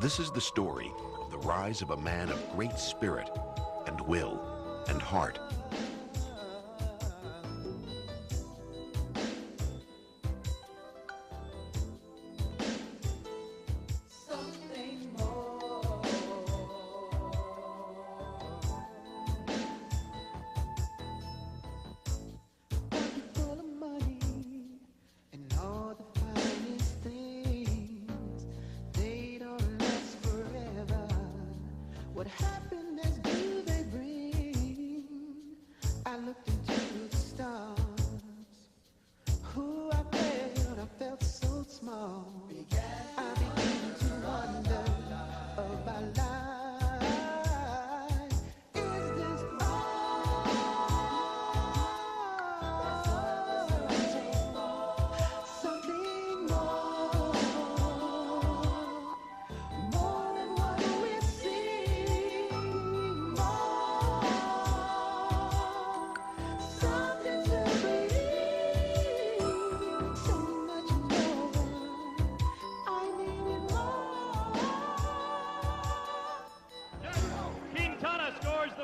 This is the story of the rise of a man of great spirit and will and heart.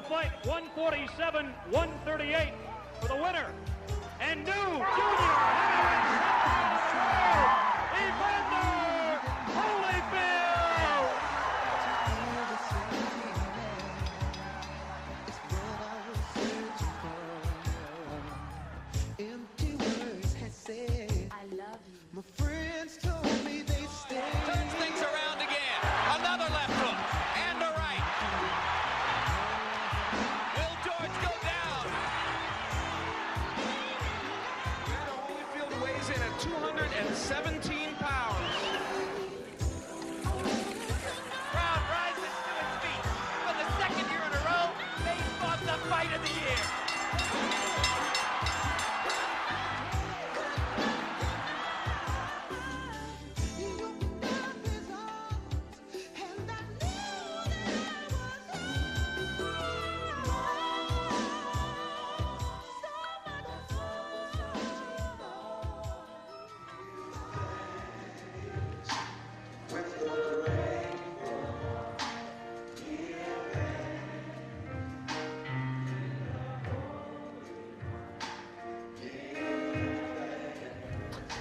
Fight 147-138 for the winner and new junior Evander Holyfield. Empty words had said, I love you. My friends told me they stayed. Turns things around again. Another left hook and a right. In at 217 pounds. Crowd rises to its feet. For the second year in a row, they fought the fight of the year.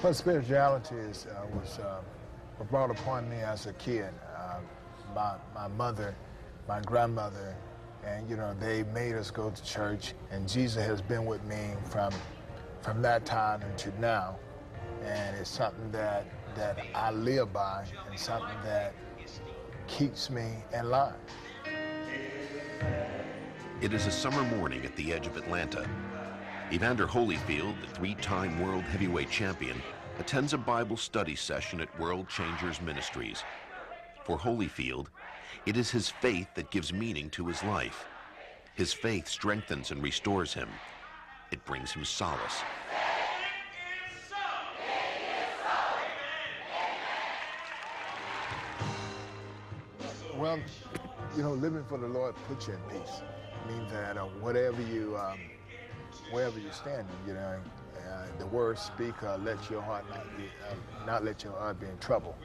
Well, spirituality was brought upon me as a kid. My mother, my grandmother, and they made us go to church. And Jesus has been with me from that time until now, and it's something that I live by, and something that keeps me in line. It is a summer morning at the edge of Atlanta. Evander Holyfield, the three-time world heavyweight champion, attends a Bible study session at World Changers Ministries. For Holyfield, it is his faith that gives meaning to his life. His faith strengthens and restores him. It brings him solace. Well, living for the Lord puts you in peace. It means that wherever you're standing, the words speak, let your heart not let your heart be in trouble.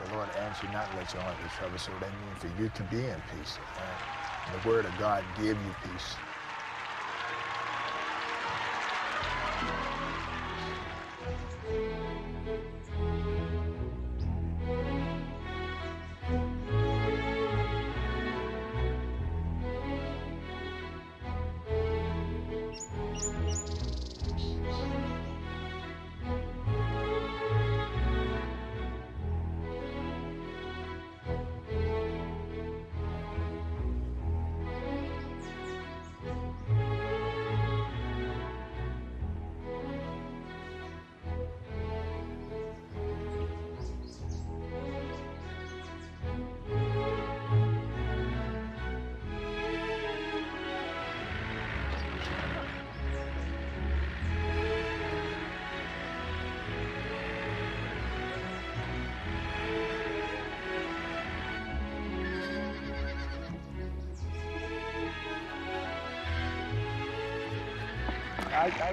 The Lord asks you not to let your heart be in trouble, so that means for you to be in peace. The word of God give you peace.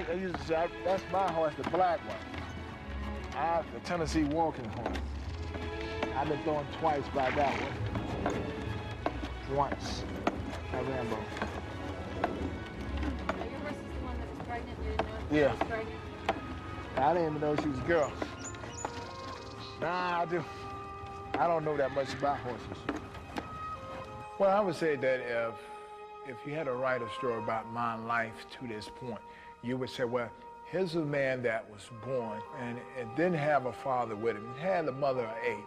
I used to say, that's my horse, the black one. The Tennessee walking horse. I've been thrown twice by that one. Once at Rambo. Your horse is the one that was pregnant. You didn't know if Yeah. she was pregnant? I didn't even know she was a girl. Nah, I do. I don't know that much about horses. Well, I would say that if you had to write a story about my life to this point, you would say, well, here's a man that was born and didn't have a father with him. He had a mother of 8.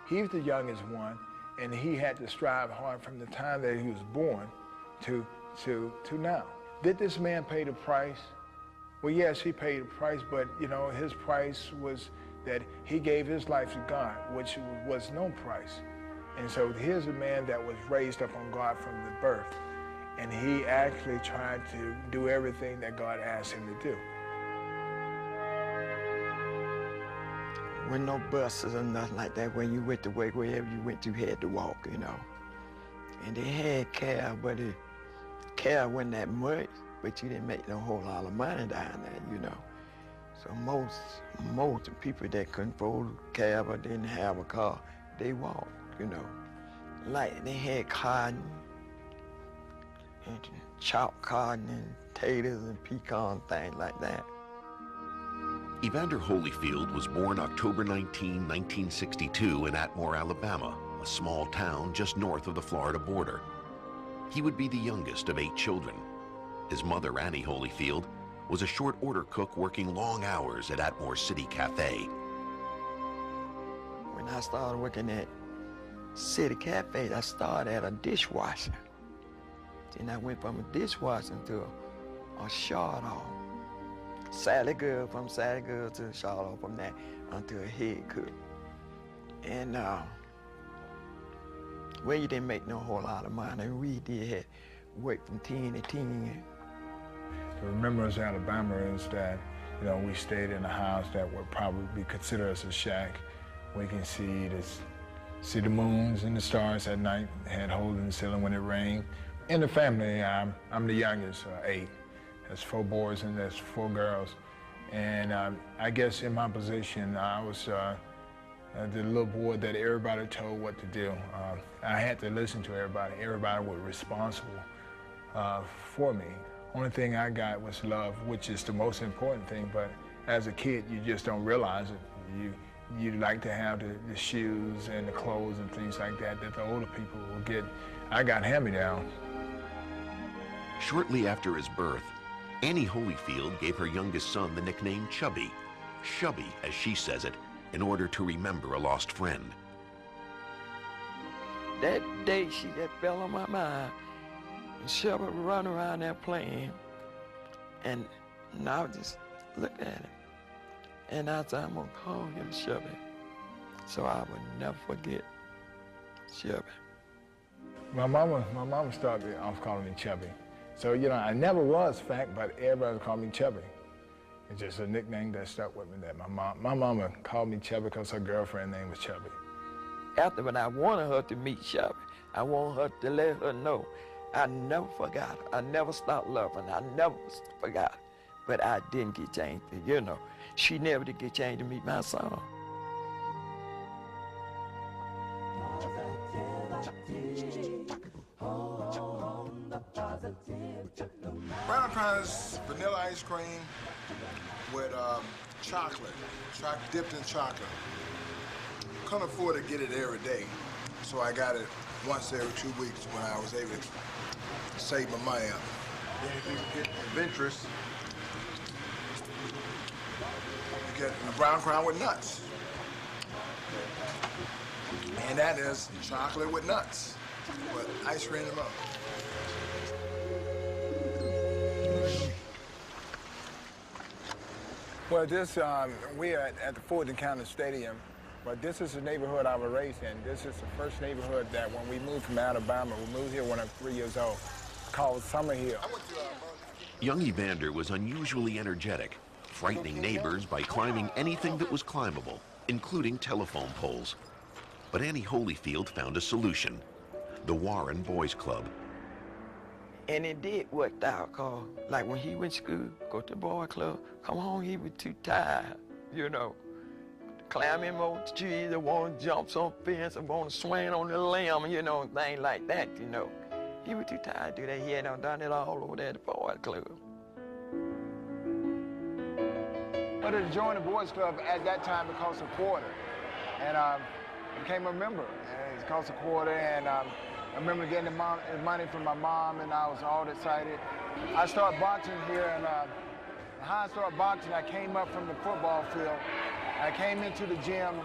He was the youngest one, and he had to strive hard from the time that he was born to now. Did this man pay the price? Well, yes, he paid the price, but you know, his price was that he gave his life to God, which was no price. And so here's a man that was raised up on God from the birth, and he actually tried to do everything that God asked him to do. When no buses or nothing like that, when you went to work, wherever you went, you had to walk, you know. And they had care, but the care wasn't that much, but you didn't make no whole lot of money down there, you know. So most people that couldn't afford a cab or didn't have a car, they walked, you know. Like they had cotton, and chopped cotton and taters and pecan, things like that. Evander Holyfield was born October 19, 1962 in Atmore, Alabama, a small town just north of the Florida border. He would be the youngest of 8 children. His mother, Annie Holyfield, was a short order cook working long hours at Atmore City Cafe. When I started working at City Cafe, I started at a dishwasher. Then I went from a dishwasher to a shard off. Sally girl, from Sally girl to a shard off, from that until a head cook. And well, you didn't make no whole lot of money. We did work from 10 to 10. The Remembrance Alabama is that, you know, we stayed in a house that would probably be considered as a shack. We can see the moons and the stars at night, had holes in the ceiling when it rained. In the family, I'm the youngest, 8. There's 4 boys and there's 4 girls. And I guess in my position, I was the little boy that everybody told what to do. I had to listen to everybody. Everybody was responsible for me. Only thing I got was love, which is the most important thing, but as a kid, you just don't realize it. You like to have the shoes and the clothes and things like that the older people will get. I got hand-me-downs. Shortly after his birth, Annie Holyfield gave her youngest son the nickname Chubby. Shubby, as she says it, in order to remember a lost friend. That day, she just fell on my mind. And Chubby would run around there playing. And I would just look at him. And I said, I'm gonna call him Chubby. So I would never forget Chubby. My mama started off calling me Chubby. So, you know, I never was fat, but everybody called me Chubby. It's just a nickname that stuck with me, that my mama called me Chubby because her girlfriend's name was Chubby. After when I wanted her to meet Chubby, I wanted her to let her know I never forgot her. I never stopped loving her. I never forgot her. But I didn't get changed, you know. She never did get changed to meet my son. Brown Crown's vanilla ice cream with chocolate, dipped in chocolate. Couldn't afford to get it every day, so I got it once every 2 weeks when I was able to save my money up. Then if you get adventurous, you get a brown crown with nuts. And that is chocolate with nuts, with ice cream in the mouth. Well, we are at the Fulton County Stadium, but this is the neighborhood I was raised in. This is the first neighborhood that when we moved from Alabama, we moved here when I was 3 years old, called Summer Hill. Young Evander was unusually energetic, frightening neighbors by climbing anything that was climbable, including telephone poles. But Annie Holyfield found a solution, the Warren Boys Club. And it did work out, cause like when he went to school, go to the boy club, come home, he was too tired, you know, to climbing over the trees, or want to jump some fence, or want to swing on the limb, you know, things like that, you know. He was too tired to do that. He had done it all over there at the boys club. But to join the boys club at that time, it cost a quarter. And I became a member, and it cost a quarter, and I remember getting the money from my mom, and I was all excited. I started boxing here, and how I started boxing, I came up from the football field. I came into the gym,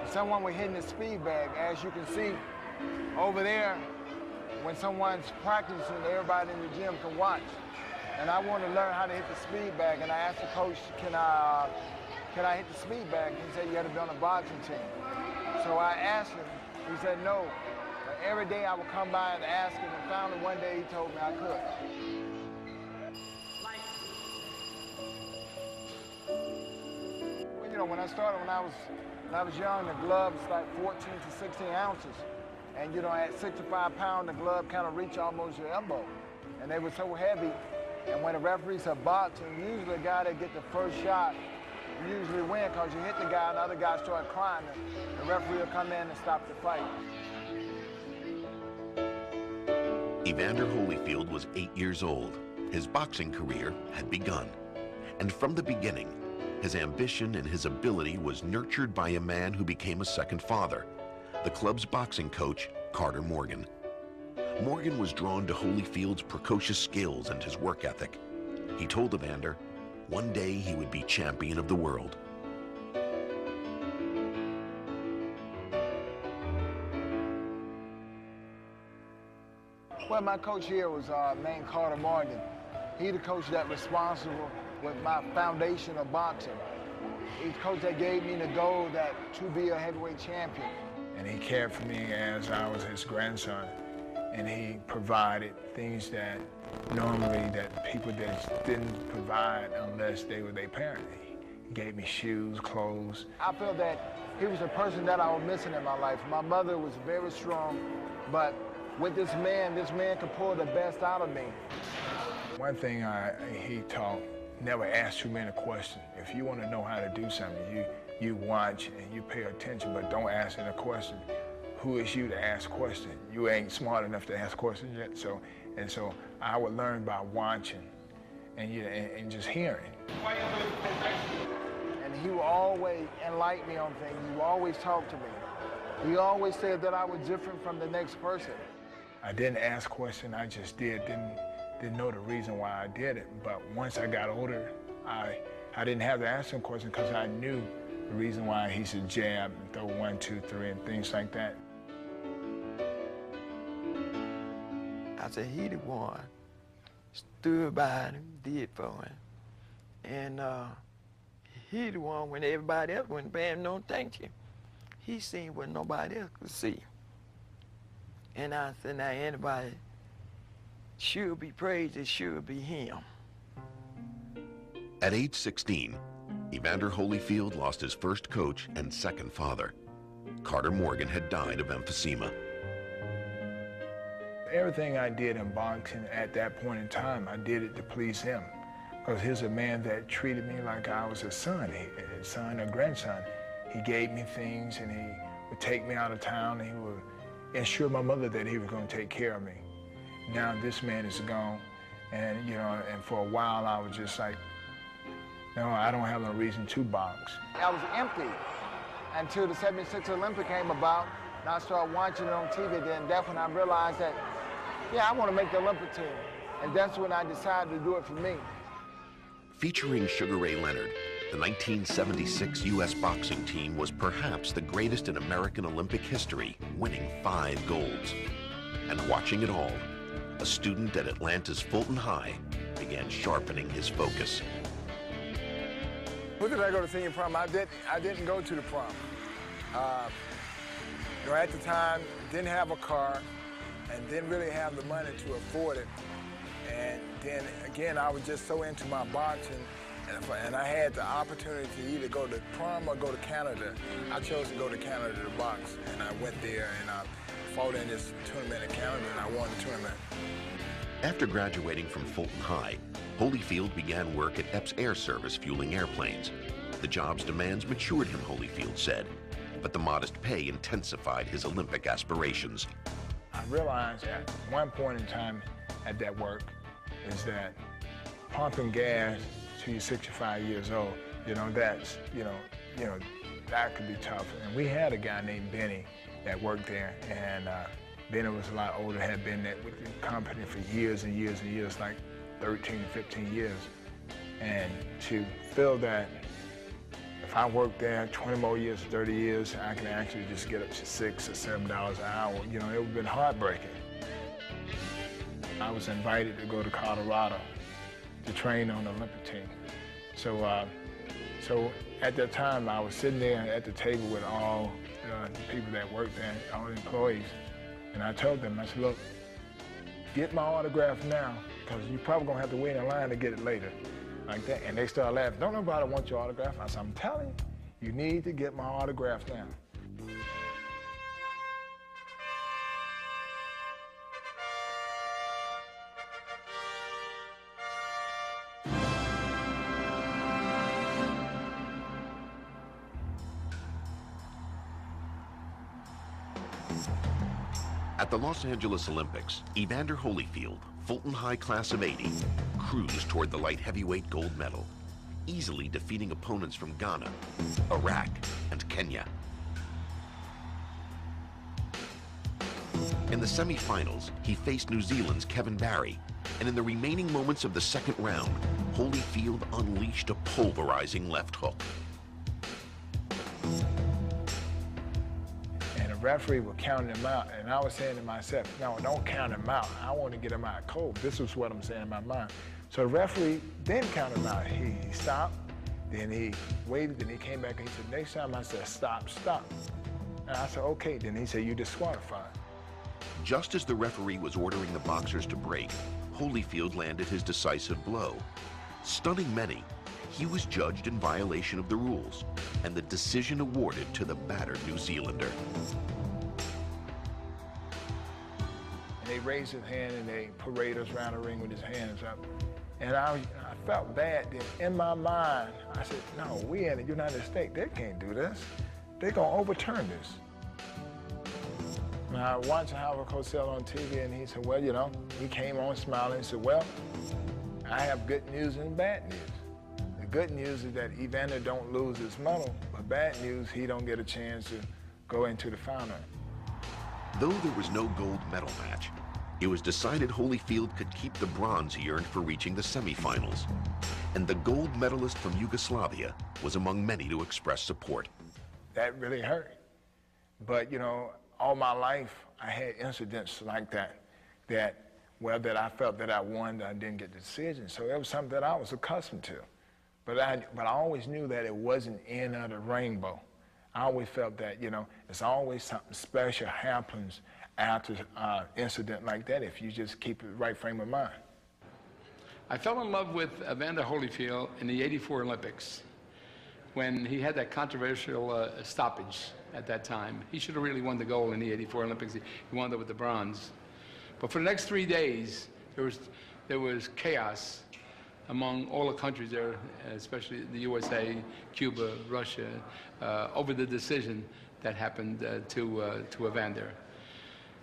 and someone was hitting the speed bag. As you can see over there, when someone's practicing, everybody in the gym can watch. And I wanted to learn how to hit the speed bag, and I asked the coach, can I hit the speed bag? He said, you had to be on a boxing team. So I asked him, he said no. But every day I would come by and ask him, and finally one day he told me I could. Well, you know, when I started, when I was young, the glove was like 14 to 16 ounces. And you know, at 65 pounds, the glove kind of reached almost your elbow. And they were so heavy. And when the referee said boxing, usually the guy that get the first shot usually win, because you hit the guy and the other guy start climbing. The referee will come in and stop the fight. Evander Holyfield was 8 years old. His boxing career had begun. And from the beginning, his ambition and his ability was nurtured by a man who became a second father, the club's boxing coach, Carter Morgan. Morgan was drawn to Holyfield's precocious skills and his work ethic. He told Evander, one day he would be champion of the world. Well, my coach here was named Carter Morgan. He the coach that responsible with my foundation of boxing. He's the coach that gave me the goal to be a heavyweight champion. And he cared for me as I was his grandson. And he provided things that normally that people that didn't provide unless they were their parent. He gave me shoes, clothes. I feel that he was the person that I was missing in my life. My mother was very strong, but with this man could pull the best out of me. One thing he taught, never ask too many questions. If you want to know how to do something, you watch and you pay attention, but don't ask any questions. Who is you to ask questions? You ain't smart enough to ask questions yet. So I would learn by watching and just hearing. And he would always enlighten me on things. He would always talk to me. He always said that I was different from the next person. I didn't ask questions, I just didn't know the reason why I did it. But once I got older, I didn't have to ask him questions because I knew the reason why he should jab and throw 1, 2, 3 and things like that. I said, he the one stood by him, did for him. And he the one when everybody else wasn't paying no attention. He seen what nobody else could see. And I said, now anybody should be praised, it should be him. At age 16, Evander Holyfield lost his first coach and second father. Carter Morgan had died of emphysema. Everything I did in boxing at that point in time, I did it to please him. Because he's a man that treated me like I was his son, his son or grandson. He gave me things, and he would take me out of town, and he would ensure my mother that he was going to take care of me. Now this man is gone, and and for a while I was just like, no, I don't have no reason to box. I was empty until the '76 Olympic came about, and I started watching it on TV. Then that's when I realized that, yeah, I want to make the Olympic team, and that's when I decided to do it for me. Featuring Sugar Ray Leonard, the 1976 U.S. boxing team was perhaps the greatest in American Olympic history, winning 5 golds. And watching it all, a student at Atlanta's Fulton High began sharpening his focus. When did I go to senior prom? I didn't go to the prom. At the time, didn't have a car and didn't really have the money to afford it. And then again, I was just so into my boxing, and I had the opportunity to either go to prom or go to Canada. I chose to go to Canada to box, and I went there and I fought in this tournament in Canada, and I won the tournament. After graduating from Fulton High, Holyfield began work at Epps Air Service fueling airplanes. The job's demands matured him, Holyfield said, but the modest pay intensified his Olympic aspirations. I realized at one point in time at that work is that pumping gas till you're 65 years old, that's, that could be tough. And we had a guy named Benny that worked there, and Benny was a lot older, had been there with the company for years and years and years, like 13, 15 years. And to feel that if I worked there 20 more years, 30 years, I can actually just get up to $6 or $7 an hour, it would have been heartbreaking. I was invited to go to Colorado to train on the Olympic team. So at that time, I was sitting there at the table with all the people that worked there, all the employees, and I told them, I said, look, get my autograph now, because you're probably gonna have to wait in line to get it later, like that. And they started laughing. Don't nobody want your autograph. I said, I'm telling you, you need to get my autograph now. At the Los Angeles Olympics, Evander Holyfield, Fulton High class of '80, cruised toward the light heavyweight gold medal, easily defeating opponents from Ghana, Iraq, and Kenya. In the semifinals, he faced New Zealand's Kevin Barry, and in the remaining moments of the second round, Holyfield unleashed a pulverizing left hook. The referee was counting him out, and I was saying to myself, no, don't count him out. I want to get him out cold. This is what I'm saying in my mind. So the referee didn't count him out. He stopped, then he waited, then he came back and he said, next time I said, stop, stop. And I said, okay. Then he said, you disqualified. Just as the referee was ordering the boxers to break, Holyfield landed his decisive blow. Stunning many, he was judged in violation of the rules, and the decision awarded to the battered New Zealander. And they raised his hand and they parade us around the ring with his hands up. And I felt bad. Then in my mind, I said, no, we in the United States, they can't do this. They're gonna overturn this. And I watched Howard Cosell on TV and he said, well, he came on smiling and said, well, I have good news and bad news. The good news is that Evander don't lose his medal, but bad news, he don't get a chance to go into the final. Though there was no gold medal match, it was decided Holyfield could keep the bronze he earned for reaching the semifinals. And the gold medalist from Yugoslavia was among many to express support. That really hurt. But, all my life, I had incidents like that I felt that I won, that I didn't get the decision. So it was something that I was accustomed to. But I always knew that it wasn't end of the rainbow. I always felt that, it's always something special happens after an incident like that if you just keep the right frame of mind. I fell in love with Evander Holyfield in the '84 Olympics when he had that controversial stoppage at that time. He should have really won the gold in the '84 Olympics. He wound up with the bronze. But for the next 3 days, there was chaos among all the countries there, especially the USA, Cuba, Russia, over the decision that happened to Evander.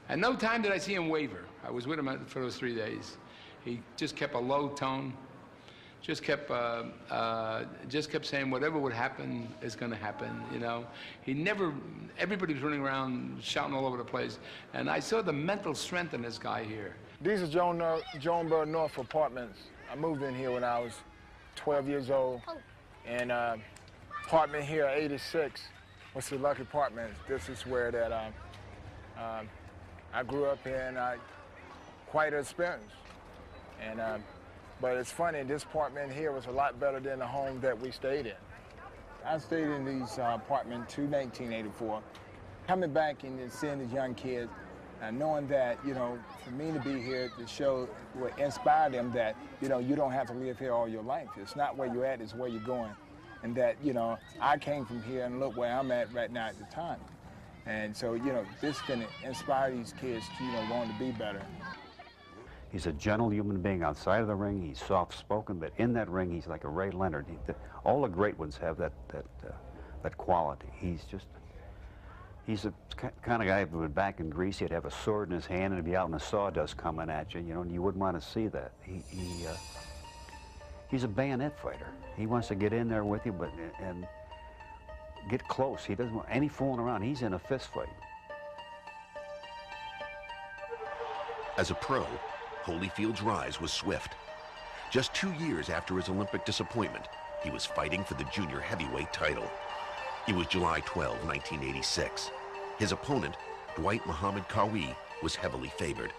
At no time did I see him waver. I was with him for those 3 days. He just kept a low tone, just kept saying whatever would happen is going to happen, He never, everybody was running around shouting all over the place, and I saw the mental strength in this guy here. These are Jonesboro North apartments. I moved in here when I was 12 years old, and apartment here, 86, was the Lucky Apartments. This is where that I grew up in. Quite an experience, and but it's funny. This apartment here was a lot better than the home that we stayed in. I stayed in these apartments to 1984, coming back and seeing these young kids. And knowing that, for me to be here to show, will inspire them that, you don't have to live here all your life. It's not where you're at, it's where you're going. And that, I came from here and look where I'm at right now at the time. And so, this can inspire these kids to, want to be better. He's a gentle human being outside of the ring. He's soft-spoken, but in that ring, he's like a Ray Leonard. All the great ones have that quality. He's the kind of guy who would back in Greece, he'd have a sword in his hand and he'd be out in the sawdust coming at you, you know, and you wouldn't want to see that. He's a bayonet fighter. He wants to get in there with you and get close. He doesn't want any fooling around. He's in a fist fight. As a pro, Holyfield's rise was swift. Just 2 years after his Olympic disappointment, he was fighting for the junior heavyweight title. It was July 12, 1986. His opponent, Dwight Muhammad Qawi, was heavily favored.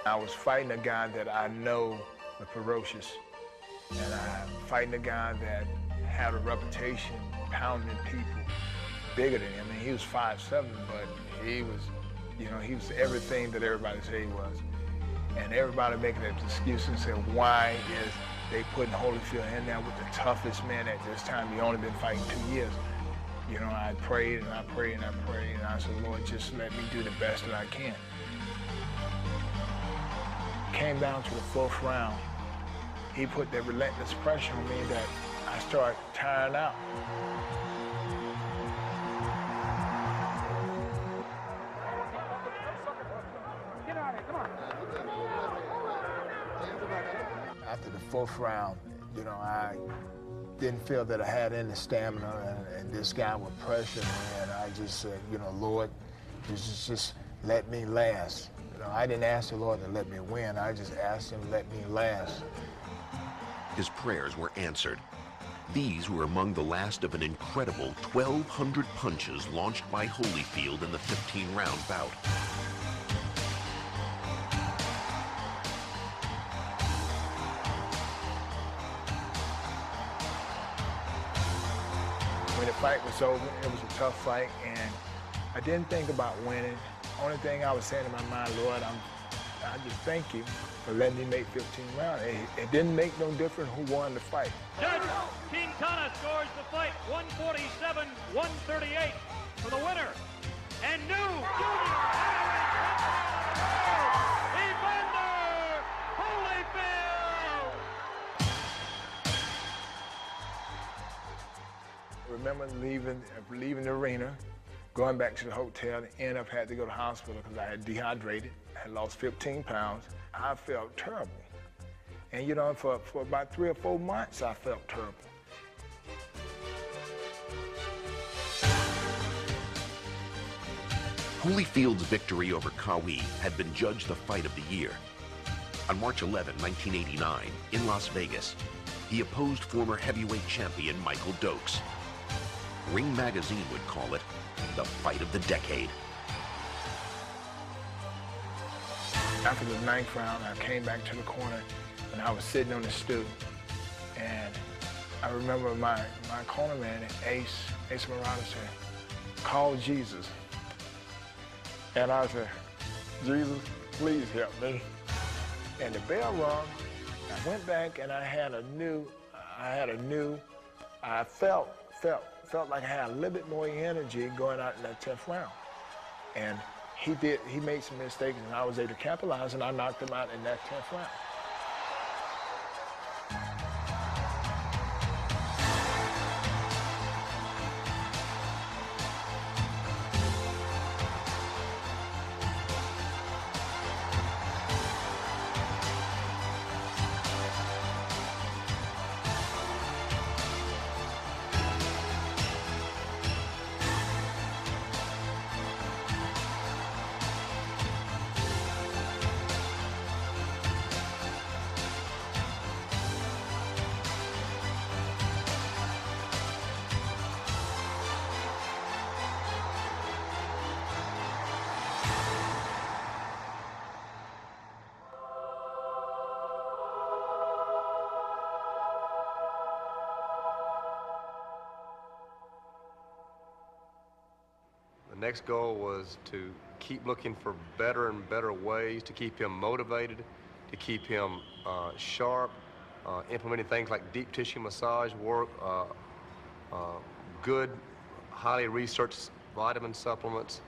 I was fighting a guy that I know was ferocious, and I'm fighting a guy that had a reputation pounding people bigger than him. I mean, he was 5'7", but he was, you know, he was everything that everybody said he was. And everybody making that excuse and saying, why is they putting Holyfield in there with the toughest man at this time? He only been fighting 2 years. You know, I prayed and I prayed and I prayed, and I said, Lord, just let me do the best that I can. Came down to the 4th round. He put that relentless pressure on me that I started tiring out. After the 4th round, you know, I didn't feel that I had any stamina, and this guy would pressure me, and I just said, you know, Lord, just let me last. You know, I didn't ask the Lord to let me win. I just asked him to let me last. His prayers were answered. These were among the last of an incredible 1,200 punches launched by Holyfield in the 15-round bout. When the fight was over, it was a tough fight, and I didn't think about winning. Only thing I was saying in my mind, Lord, I just thank you for letting me make 15 rounds. It didn't make no difference who won the fight. Judge Quintana scores the fight 147-138 for the winner. And new junior Evander Holyfield. I remember leaving the arena, going back to the hotel, and ended up had to go to the hospital because I had dehydrated. I had lost 15 pounds. I felt terrible. And you know, for about 3 or 4 months, I felt terrible. Holyfield's victory over Qawi had been judged the fight of the year. On March 11, 1989, in Las Vegas, he opposed former heavyweight champion Michael Dokes. Ring Magazine would call it the fight of the decade. After the 9th round, I came back to the corner, and I was sitting on the stool. And I remember my corner man, Ace Morales, said, call Jesus. And I said, Jesus, please help me. And the bell rung. I went back, and I felt like I had a little bit more energy going out in that 10th round. And he made some mistakes, and I was able to capitalize, and I knocked him out in that 10th round. The next goal was to keep looking for better and better ways to keep him motivated, to keep him sharp, implementing things like deep tissue massage work, good, highly researched vitamin supplements,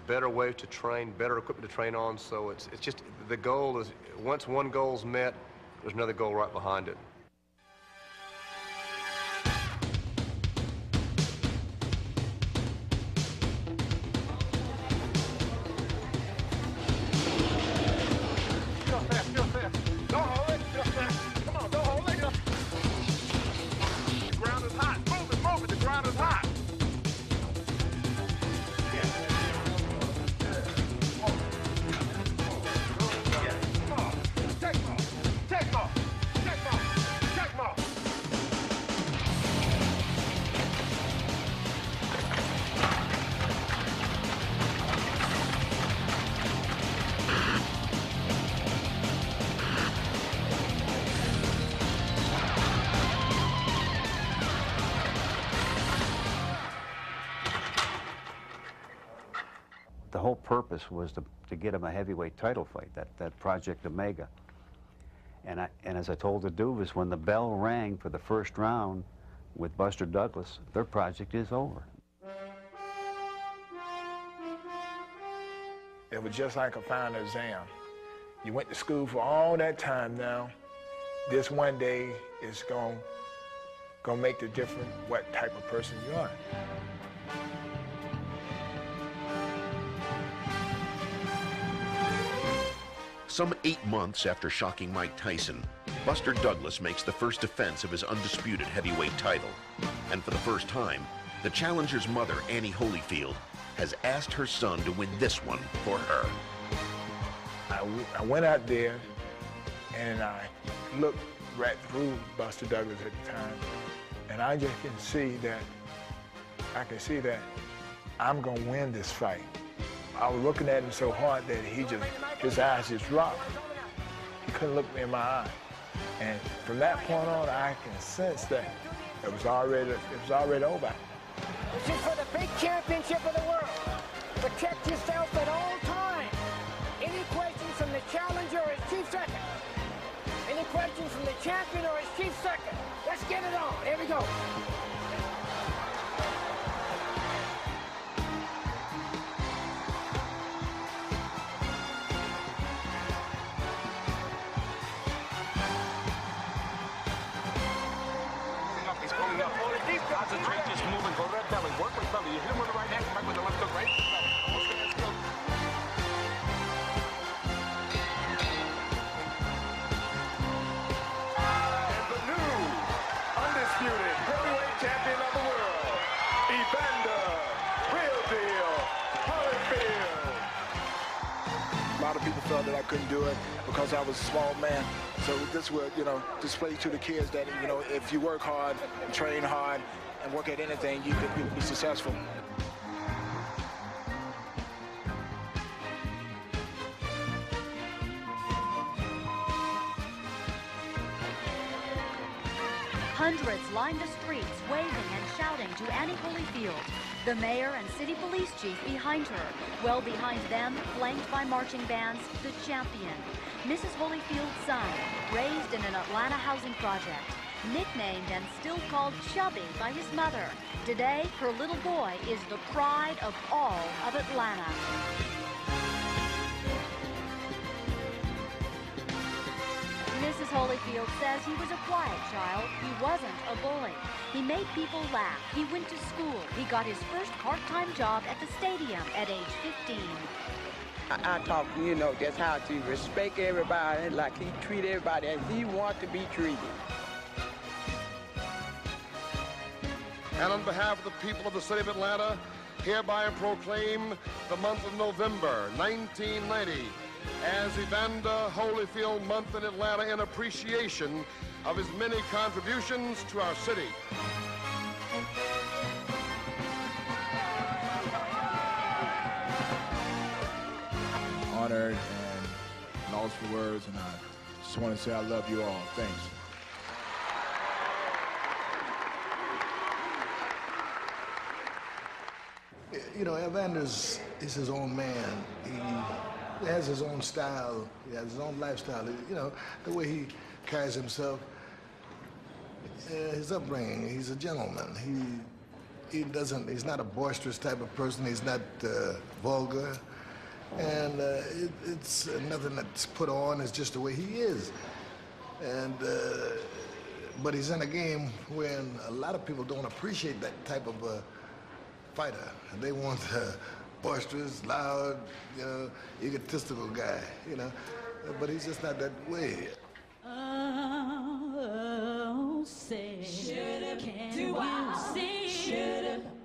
better ways to train, better equipment to train on. So it's just, the goal is, once one goal's met, there's another goal right behind it. The whole purpose was to get him a heavyweight title fight, that Project Omega. And as I told the Duvas, when the bell rang for the first round with Buster Douglas, their project is over. It was just like a final exam. You went to school for all that time now. This one day is gonna make the difference what type of person you are. Some 8 months after shocking Mike Tyson, Buster Douglas makes the first defense of his undisputed heavyweight title. And for the first time, the challenger's mother, Annie Holyfield, has asked her son to win this one for her. I went out there and I looked right through Buster Douglas at the time, and I just can see that I'm gonna win this fight. I was looking at him so hard that his eyes just dropped. He couldn't look me in my eye. And from that point on, I can sense that it was already over. This is for the big championship of the world. Protect yourself at all times. Any questions from the challenger or his chief second? Any questions from the champion or his chief second? Let's get it on. Here we go. Concentrate, just move and go to that belly. Work with belly. You hit him with the right hand, back with the left hook, right? Let's go. And the new, undisputed heavyweight champion of the world, Evander Holyfield. A lot of people felt that I couldn't do it because I was a small man. So this will, display to the kids that, if you work hard and train hard and work at anything, you can be successful. Hundreds lined the streets, waving and shouting to Annie Holyfield, the mayor and city police chief behind her. Well behind them, flanked by marching bands, the champion, Mrs. Holyfield's son, raised in an Atlanta housing project, nicknamed and still called Chubby by his mother. Today, her little boy is the pride of all of Atlanta. Mrs. Holyfield says he was a quiet child. He wasn't a bully. He made people laugh. He went to school. He got his first part-time job at the stadium at age 15. I taught him, just how to respect everybody, like he treat everybody as he wants to be treated. And on behalf of the people of the city of Atlanta, hereby proclaim the month of November 1990 as Evander Holyfield Month in Atlanta in appreciation of his many contributions to our city. Honored and lost for words, and I just want to say I love you all. Thanks. Evander is his own man. He has his own style. He has his own lifestyle. The way he carries himself, his upbringing. He's a gentleman. he's not a boisterous type of person. He's not vulgar. And it's nothing that's put on. It's just the way he is. And, but he's in a game when a lot of people don't appreciate that type of fighter. They want a boisterous, loud, you know, egotistical guy, you know. But he's just not that way. Oh, say, can you see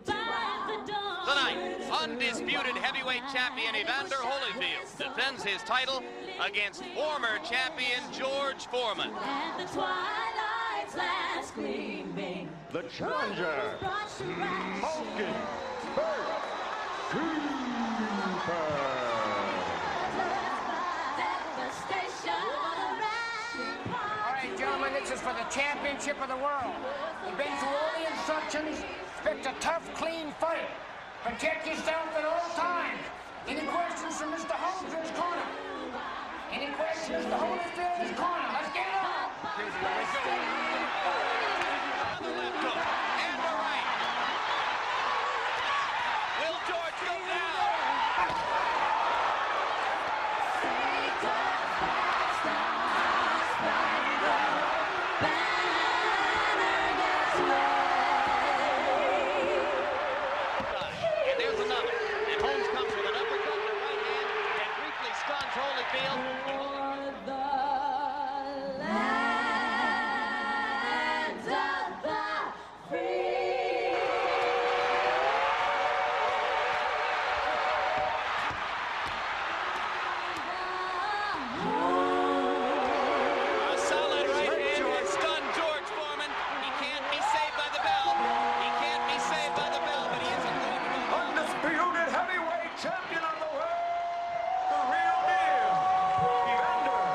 by the dawn? Tonight, undisputed heavyweight champion Evander Holyfield defends his title against former champion George Foreman. And the twilight's last gleaming. The challenger, Malkin All right, gentlemen, this is for the championship of the world. You've been through all the instructions. Expect a tough, clean fight. Protect yourself at all times. Any questions from Mr. Holmfield's corner? Any questions, Mr. Holyfield's corner? Let's get it on. Another left hook and a right. Will George go down? And there's another. And Holmes comes with an uppercut to the right hand and briefly stuns Holyfield. undisputed heavyweight champion of the world, the real deal, Evander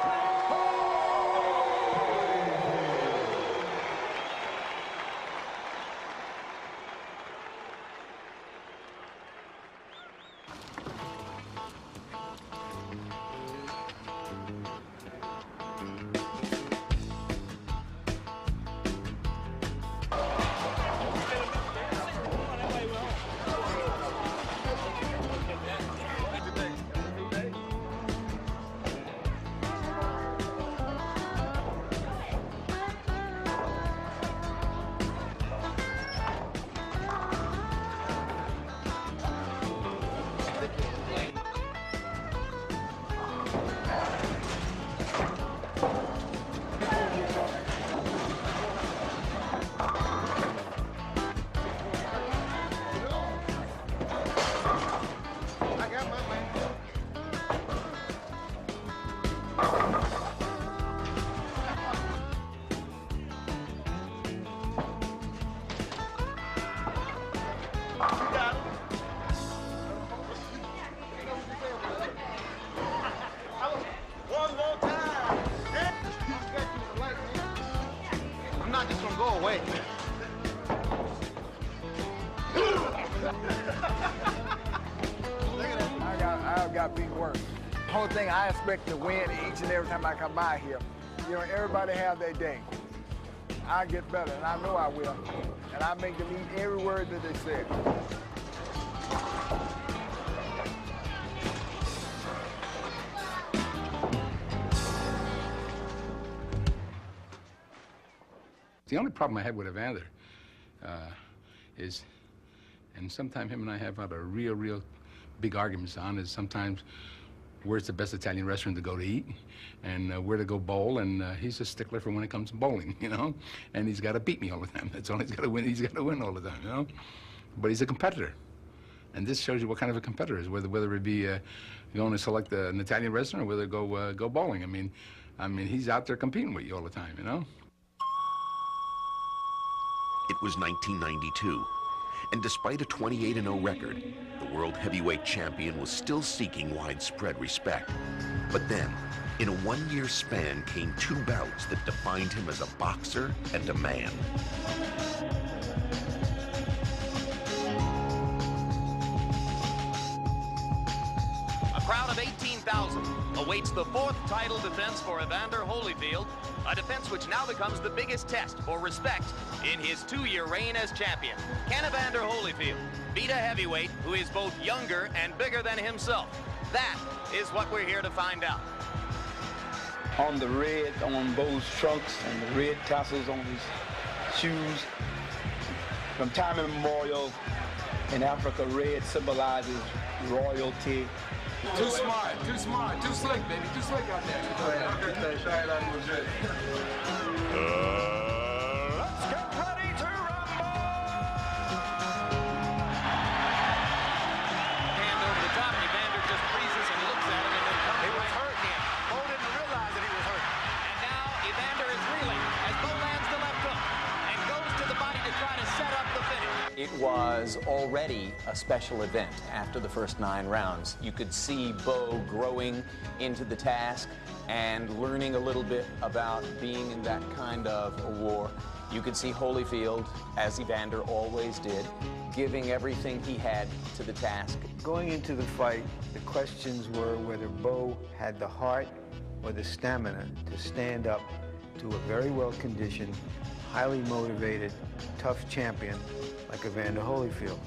One more time. I'm not just gonna go away. I've got beat worse. The whole thing, I expect to win each and every time I come by here. You know, everybody have their day. I get better, and I know I will. And I make them eat every word that they say. The only problem I have with Evander is, and sometimes him and I have had a real big arguments on, is sometimes where's the best Italian restaurant to go to eat and where to go bowl, and he's a stickler for when it comes to bowling, you know? And he's got to beat me all the time. That's all he's got to win. He's got to win all the time, you know? But he's a competitor. And this shows you what kind of a competitor is, whether it be going to select an Italian restaurant or whether go bowling. I mean, he's out there competing with you all the time, you know? It was 1992, and despite a 28-0 record, the world heavyweight champion was still seeking widespread respect. But then, in a one-year span, came two bouts that defined him as a boxer and a man. A crowd of 18,000 awaits the fourth title defense for Evander Holyfield a defense which now becomes the biggest test for respect in his 2-year reign as champion. Can Evander Holyfield beat a heavyweight who is both younger and bigger than himself? That is what we're here to find out. On the red on Bo's trunks and the red tassels on his shoes, from time immemorial in Africa, red symbolizes royalty. Too smart, too slick, baby, too slick out there. Let's get ready to rumble! Hand over the top, Evander just freezes and looks at him and then comes He was right hurt. Bo didn't realize that he was hurt. And now Evander is reeling as Bo lands the left hook and goes to the body to try to set up the finish. It was already a special event after the first 9 rounds. You could see Bo growing into the task and learning a little bit about being in that kind of a war. You could see Holyfield, as Evander always did, giving everything he had to the task. Going into the fight, the questions were whether Bo had the heart or the stamina to stand up to a very well-conditioned, highly motivated, tough champion like Evander Holyfield.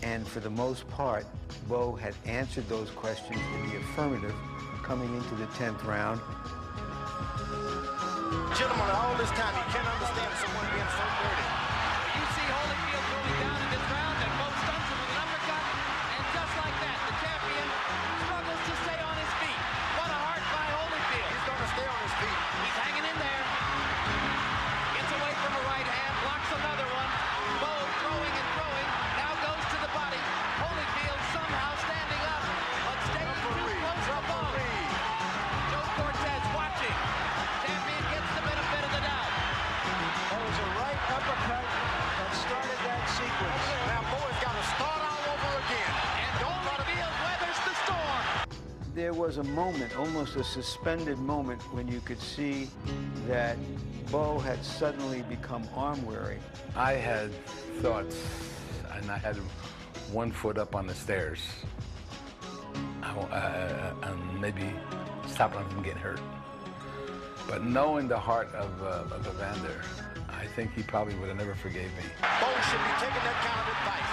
And for the most part, Bo had answered those questions in the affirmative coming into the 10th round. Gentlemen, all this time, you can't understand someone being so dirty. You see Holyfield going down in this round and Bo stuns him with an uppercut. And just like that, the champion struggles to stay on his feet. What a heart by Holyfield. He's going to stay on his feet. He's hanging in there. Gets away from a right hand, blocks another one. Bo throwing and throwing, now goes to the body. Holyfield somehow standing up, but staying too close to Bo. Joe Cortez watching. Champion gets the benefit of the doubt. That was a right uppercut that started that sequence. Now Bo has got to start all over again. And Holyfield weathers the storm. There was a moment, almost a suspended moment, when you could see that Bo had suddenly become arm-weary. I had thoughts, and I had one foot up on the stairs. Maybe stopping him from getting hurt. But knowing the heart of Evander, I think he probably would have never forgave me. Bo should be taking that kind of advice.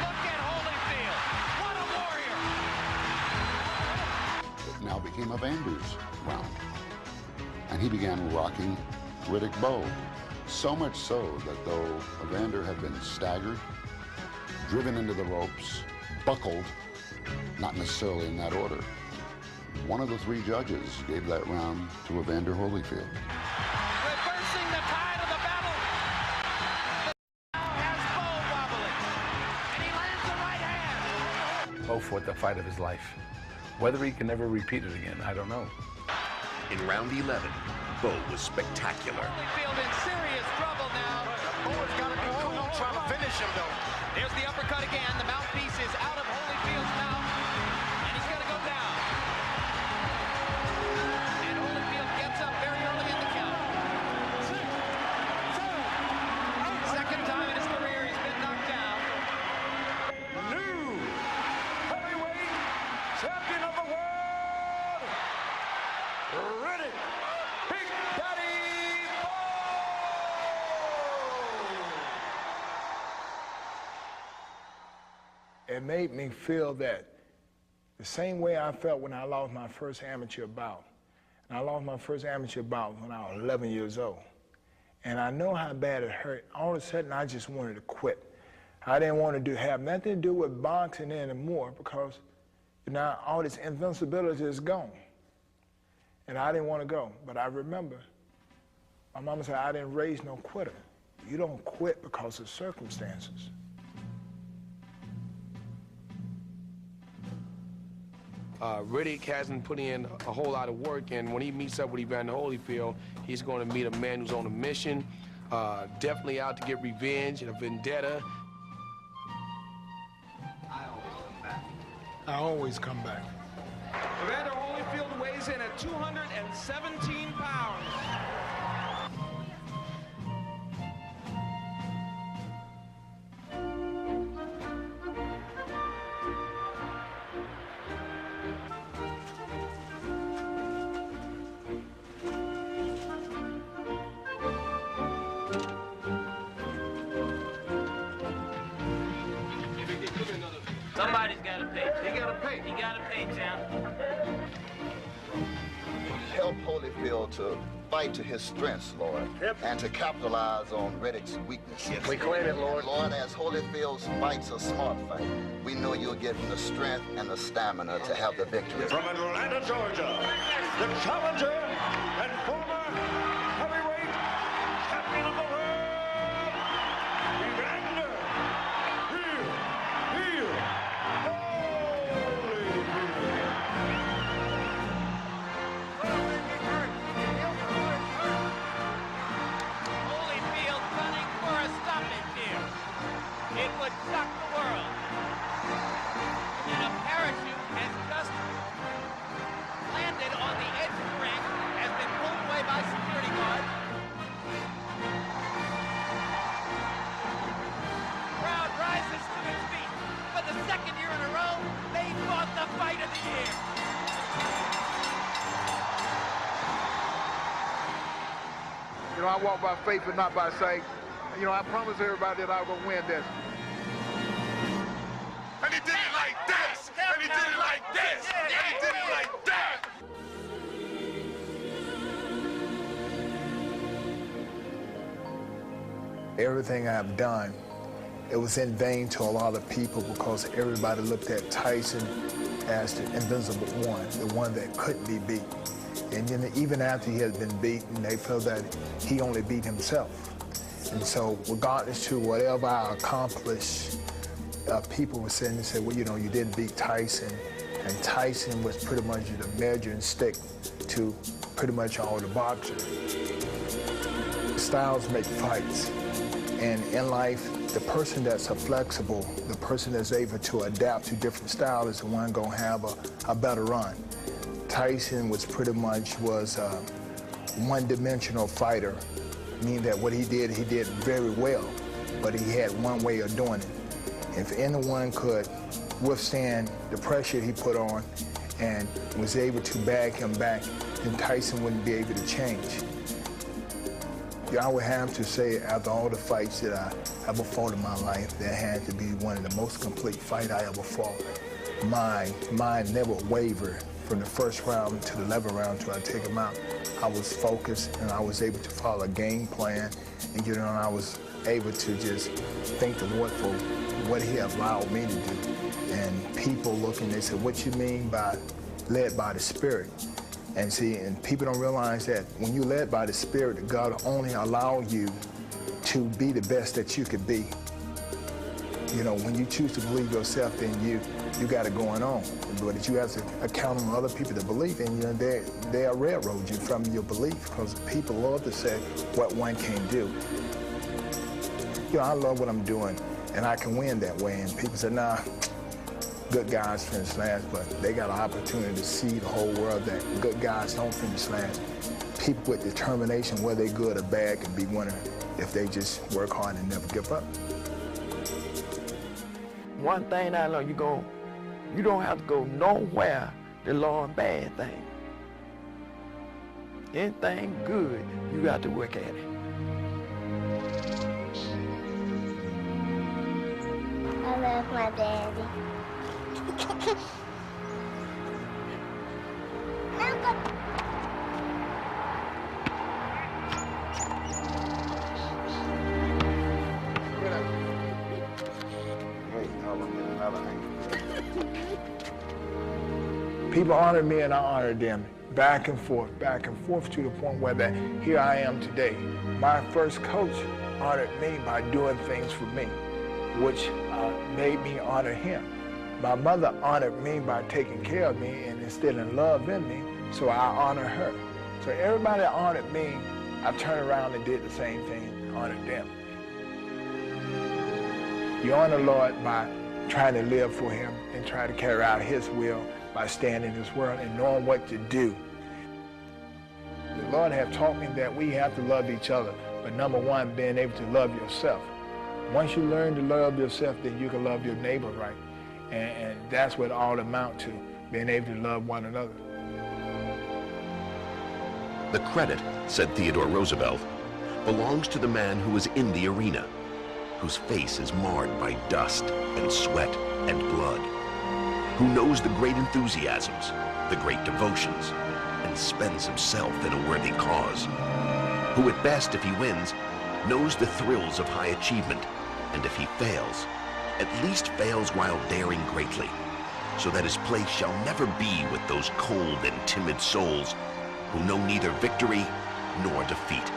Look at Holyfield. What a warrior. It now became Evander's round. And he began rocking Riddick Bo. So much so that though Evander had been staggered, driven into the ropes, buckled, not necessarily in that order, one of the 3 judges gave that round to Evander Holyfield. Reversing the tide of the battle. Now has Bo wobbling. And he lands the right hand. Bo fought the fight of his life. Whether he can ever repeat it again, I don't know. In round 11, Bo was spectacular. Holyfield in serious trouble now. Bo has got to be cool trying to finish him, though. There's the uppercut again. The mouthpiece is out of Holyfield's mouth. And he's going to go down. And Holyfield gets up very early in the count. Second time in his career he's been knocked down. New heavyweight champion of the world, Riddick Big Daddy Bo! It made me feel that the same way I felt when I lost my first amateur bout. And I lost my first amateur bout when I was 11 years old. And I know how bad it hurt. All of a sudden, I just wanted to quit. I didn't want to have nothing to do with boxing anymore because now all this invincibility is gone. And I didn't want to go. But I remember my mama said, I didn't raise no quitter. You don't quit because of circumstances. Riddick hasn't put in a whole lot of work, and when he meets up with Evander Holyfield, he's going to meet a man who's on a mission, definitely out to get revenge and a vendetta. I always come back. Evander Holyfield weighs in at 217 pounds. pay. He got to pay. He got to pay, John. Help Holyfield to fight to his strengths, Lord, and to capitalize on Riddick's weakness. Yes. We claim it, Lord. And Lord, as Holyfield fights a smart fight, we know you'll give him the strength and the stamina to have the victory. From Atlanta, Georgia, the challenger and former heavyweight champion of the world, Evander Holyfield running for a stoppage here. It would shock the world. And a parachute has just landed on the edge of the ring, has been pulled away by security guards. Crowd rises to its feet. For the second year in a row, they fought the fight of the year. You know, I walk by faith and not by sight. You know, I promised everybody that I was going to win this. And he did it like this! And he did it like this! And he did it like that! Everything I've done, it was in vain to a lot of people because everybody looked at Tyson as the invincible one, the one that couldn't be beat. And then even after he had been beaten, they felt that he only beat himself. And so regardless to whatever I accomplished, people were saying, they said, well, you know, you didn't beat Tyson. And Tyson was pretty much the measuring stick to pretty much all the boxers. Styles make fights. And in life, the person that's flexible, the person that's able to adapt to different styles is the one gonna have a better run. Tyson was pretty much a one-dimensional fighter, meaning that what he did very well, but he had one way of doing it. If anyone could withstand the pressure he put on and was able to bag him back, then Tyson wouldn't be able to change. I would have to say, after all the fights that I ever fought in my life, that had to be one of the most complete fight I ever fought. My mind never wavered from the first round to the 11th round until I take him out. I was focused and I was able to follow a game plan, and you know, I was able to just thank the Lord for what he allowed me to do. And people looking, they said, what you mean by led by the Spirit? And see, and people don't realize that when you're led by the Spirit, God only allows you to be the best that you could be. You know, when you choose to believe yourself, then you got it going on. But if you have to count on other people to believe in you, they'll railroad you from your belief, because people love to say what one can't do. You know, I love what I'm doing, and I can win that way. And people say, nah, good guys finish last, but they got an opportunity to see the whole world that good guys don't finish last. People with determination, whether they're good or bad, can be winner if they just work hard and never give up. One thing I know, you don't have to go nowhere to learn bad things. Anything good, you got to work at it. I love my daddy. People honored me and I honored them, back and forth to the point where that here I am today. My first coach honored me by doing things for me, which made me honor him. My mother honored me by taking care of me and instilling love in me, so I honor her. So everybody that honored me, I turned around and did the same thing, honored them. You honor the Lord by trying to live for him and try to carry out his will by staying in his word and knowing what to do. The Lord has taught me that we have to love each other, but number one, being able to love yourself. Once you learn to love yourself, then you can love your neighbor right. And that's what it all amounts to, being able to love one another. The credit, said Theodore Roosevelt, belongs to the man who was in the arena, whose face is marred by dust and sweat and blood. who knows the great enthusiasms, the great devotions, and spends himself in a worthy cause, who at best, if he wins, knows the thrills of high achievement, and if he fails, at least fails while daring greatly, so that his place shall never be with those cold and timid souls who know neither victory nor defeat.